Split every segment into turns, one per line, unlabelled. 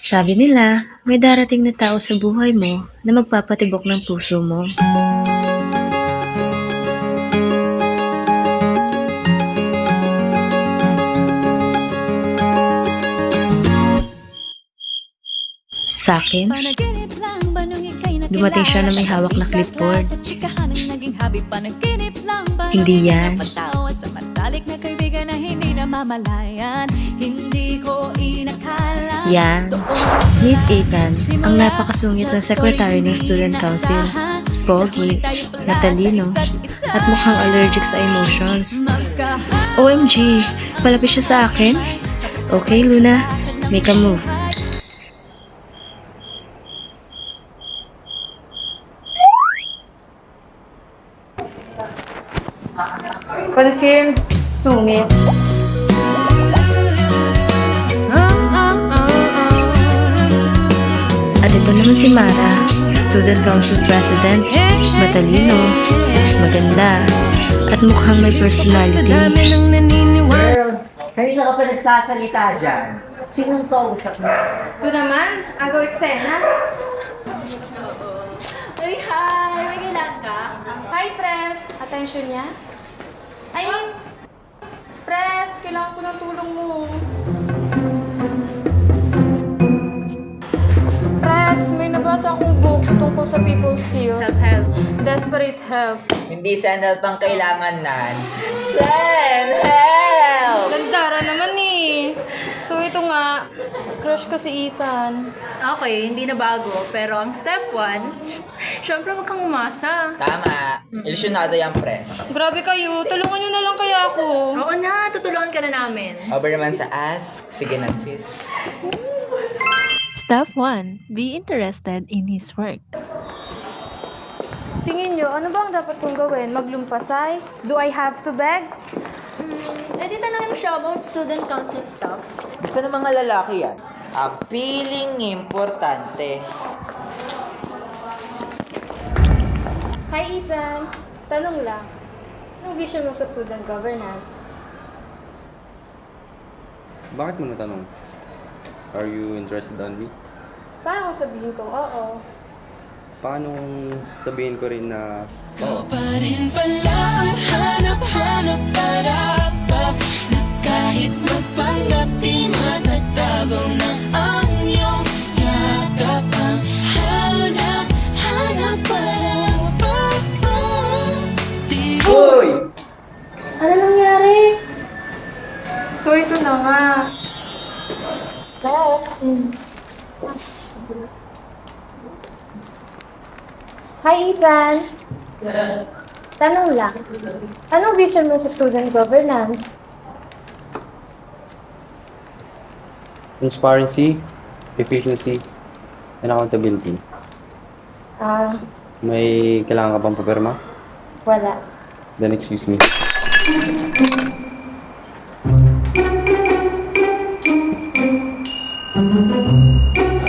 Sabi nila, may darating na tao sa buhay mo na magpapatibok ng puso mo. Sa akin, dumating siya na may hawak na clipboard. Hindi yan. Yan. Meet Ethan, ang napakasungit na secretary ng student council. Pogi, matalino, at mukhang allergic sa emotions. OMG, palapit siya sa akin? Okay, Luna, make a move.
Confirmed, sungit.
At ito naman si Mara, student council president, matalino, maganda, at mukhang may personality.
Girl, kanina ka pa nagsasalita dyan. Sinong kausap mo?
Ito naman, agaw eksena.
Uy, hi! May kailangan ka?
Hi, Pres. Attention niya. I mean, Pres, kailangan ko ng tulong mo. Pres, may nabasa akong book tungkol sa people skills.
Self-help.
Desperate help.
Hindi send-help ang kailangan nan. Send help!
Gandara naman eh. So ito nga, crush ko si Ethan.
Okay, hindi na bago. Pero ang step 1, syempre huwag kang umasa.
Tama. Ilusyonado yung press.
Grabe kayo, tulungan niyo na lang kaya ako.
Oo na, tutulungan ka na namin.
Over naman sa ask. Sige na sis.
Step 1. Be interested in his work.
Tingin niyo, ano bang dapat kong gawin? Maglumpasay? Do I have to beg?
Di tanongin mo siya about student council stuff.
Gusto ng mga lalaki yan. Appealing importante.
Hi Ethan, tanong lang. Anong vision mo sa student governance?
Bakit mo natanong? Are you interested on me?
Paano kung sabihin ko, oo?
Paano kung sabihin ko rin na
Kahit magpanggap di matatago na ang iyong yakap ang hanap para
Uy!
Ano nangyari? So ito na nga. Guys, Hi Ethan! Tanong lang. Anong vision mo sa student governance?
transparency, efficiency, and accountability. May kailangan ka bang papirma?
Wala.
Then excuse me.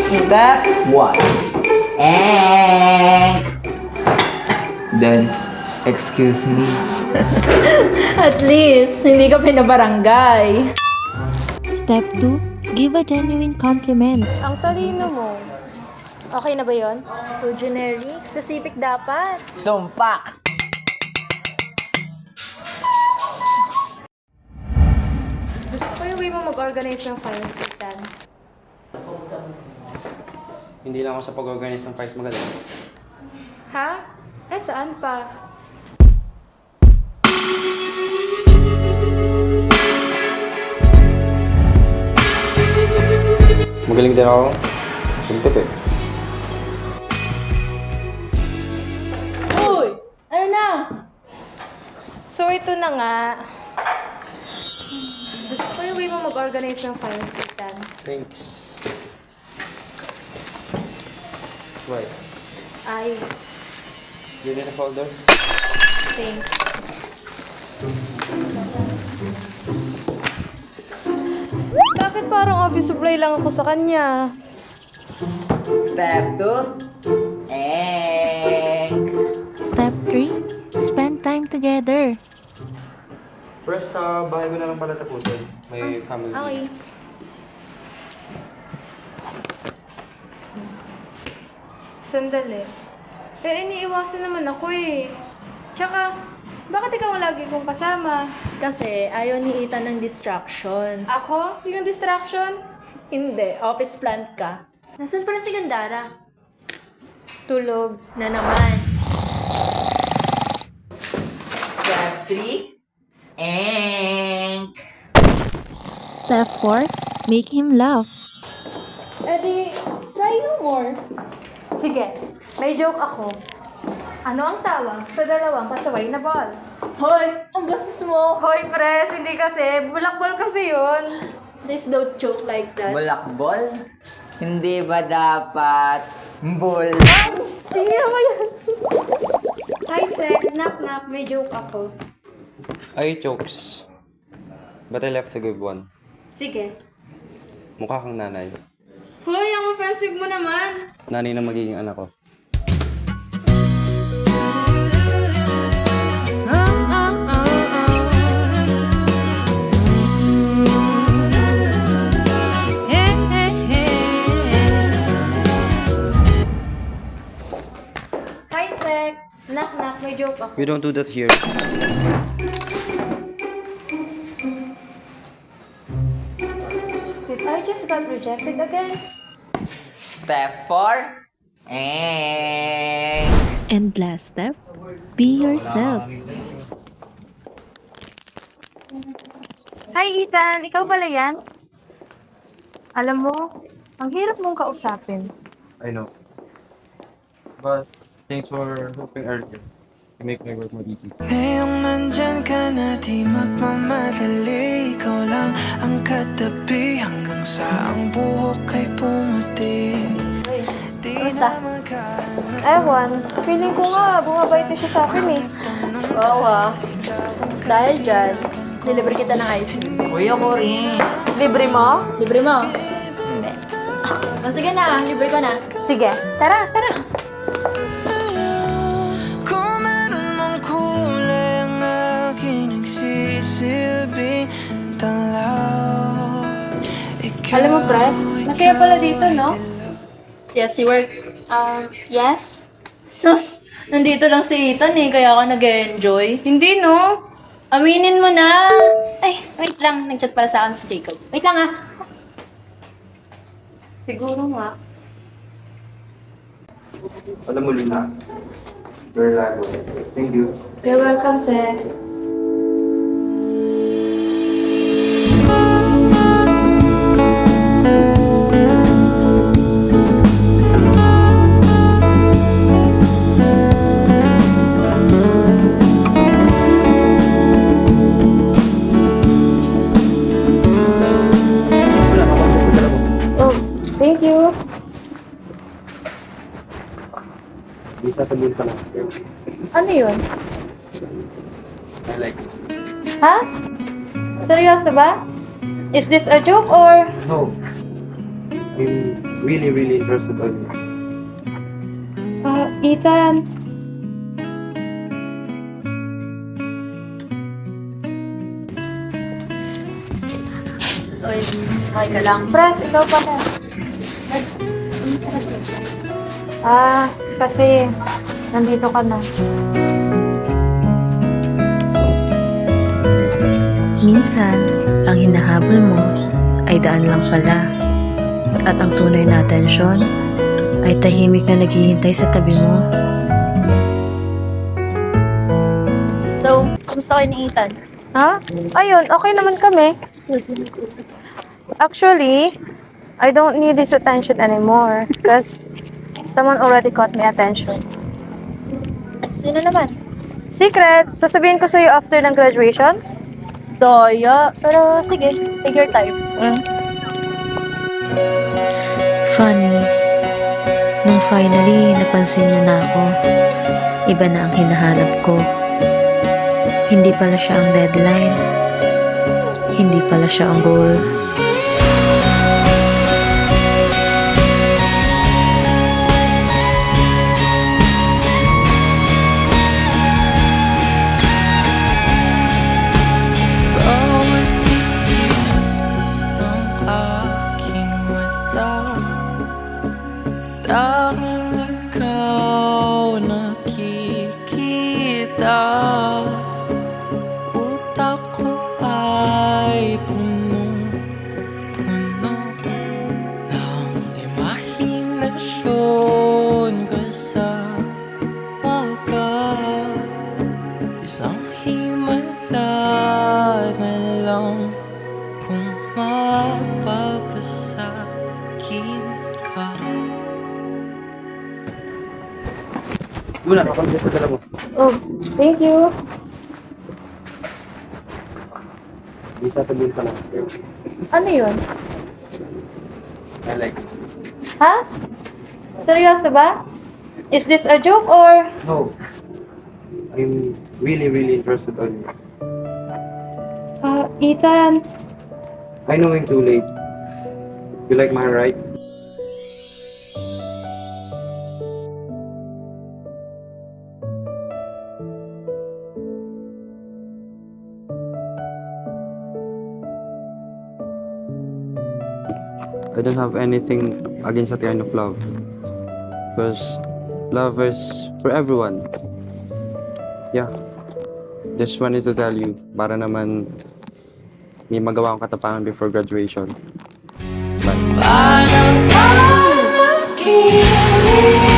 Step 1. Then, excuse me.
At least, hindi ka pinabarangay.
Step 2. Give a genuine compliment.
Ang talino mo. Okay na ba yon? Too generic? Specific dapat.
Tumpak!
Gusto ko yung way mo mag-organize ng files, Ethan.
Hindi lang ako sa pag-organize ng files magaling.
Ha? Eh, saan pa?
Magaling din ako. Sintip eh.
Uy! Ano na? So, ito na nga. Gusto ko yung way mo mag-organize ng files, Ethan.
Thanks. Why?
Ay,
You need a folder?
thanks. Bakit parang office supply lang ako sa kanya?
Step 2.
Step 3. Spend time together.
Press sa bahay mo na lang pala tapusin. May family.
Okay. Sandali. Iniiwasan naman ako eh. Tsaka, bakit ikaw ang lagi kong kasama?
Kasi ayaw ni Ethan ng distractions.
Ako? Yung distraction?
Hindi, office plant ka. Nasaan pala si Gandara?
Tulog.
Na naman.
Step 3. Enk.
Step 4. Make him laugh.
Try more. Sige, may joke ako. Ano ang tawag sa dalawang pasaway na ball?
Hoy, ang bastos mo.
Hoy, pres, hindi kasi. Bulak-ball kasi yun.
Please don't joke like that.
Bulakbol? Hindi ba dapat bull?
Sige naman yan. Hi, Seth. Knock-knock. May joke ako.
Ay, jokes. But I left a good one.
Sige.
Mukha kang nanay.
Hoy, ang offensive mo naman.
Nanay na magiging anak ko.
Hi, Seth. Knock-knock. May joke ako.
We don't do that here.
Did I just got rejected again?
Step 4. Enk.
And last step, be yourself.
Hi, Ethan. Ikaw pala yan? Alam mo, ang hirap mong kausapin.
I know. But thanks for helping earlier. To make my work more easy.
Ngayong nandyan ka na di magmamadali. Ikaw lang ang katabi hanggang sa ang buhok ay pumuti. Di
Kamusta?
na maghanap
Ewan, feeling ko nga, bumabait na siya sa akin eh.
Oo ah. Dahil dyan, deliver kita ng ice cream.
Uy, ako rin.
Libre mo?
Libre mo? Hindi. Oh, sige na, libre ko na.
Sige, tara, tara.
sa'yo. Kung meron mang kulay ang aking nagsisilbing tanglaw. Ikaw
Alam mo, Pres, masaya pala dito, no?
Yes, si work.
Yes?
Sus, nandito lang si Ethan eh, kaya ako nag-enjoy.
Hindi, no?
Aminin mo na. Ay, wait lang. Nag-chat pala sa akin si Jacob. Wait lang ah.
Siguro nga.
Alam mo, Luna. Very reliable. Thank you.
You're welcome, Seth. Oh, thank you.
Di sasabihin pa lang.
Ano yun?
I like it.
Ha? Seryoso ba? Is this a joke or...
No. I'm really, really interested on you.
Ethan.
Uy, okay ka lang.
Pres, ikaw pa na. Kasi nandito ka na.
Minsan, ang hinahabol mo ay daan lang pala. At ang tunay na atensyon ay tahimik na naghihintay sa tabi mo.
So, kamusta kayo ni Ethan?
Ha? Ayun, okay naman kami. Actually, I don't need this attention anymore because someone already caught my attention.
Sino naman?
Secret! Sasabihin ko sa'yo after ng graduation.
Daya. Pero sige, take your time.
Funny, nung finally napansin niyo na ako, iba na ang hinahanap ko. Hindi pala siya ang deadline. Hindi pala siya ang goal.
bawat iglap ng aking mata. Tanging ikaw ikaw nakikita. Utak ko ay punong-puno ng imahinasyon kasama ka. Isang himala na lang kung mapapasakin ka.
Muna, kapag sa dala mo.
Oh, thank you.
May sasabihin pa lang.
Ano yun?
I like it.
Ha? Seryoso ba? Is this a joke or...
No. I'm really, really interested on you.
Ethan,
I know I'm too late. You like my right? I don't have anything against that kind of love. Because love is for everyone. Yeah. Just wanted to tell you, para naman may magawa akong katapangan before graduation. Bye.
Parang aking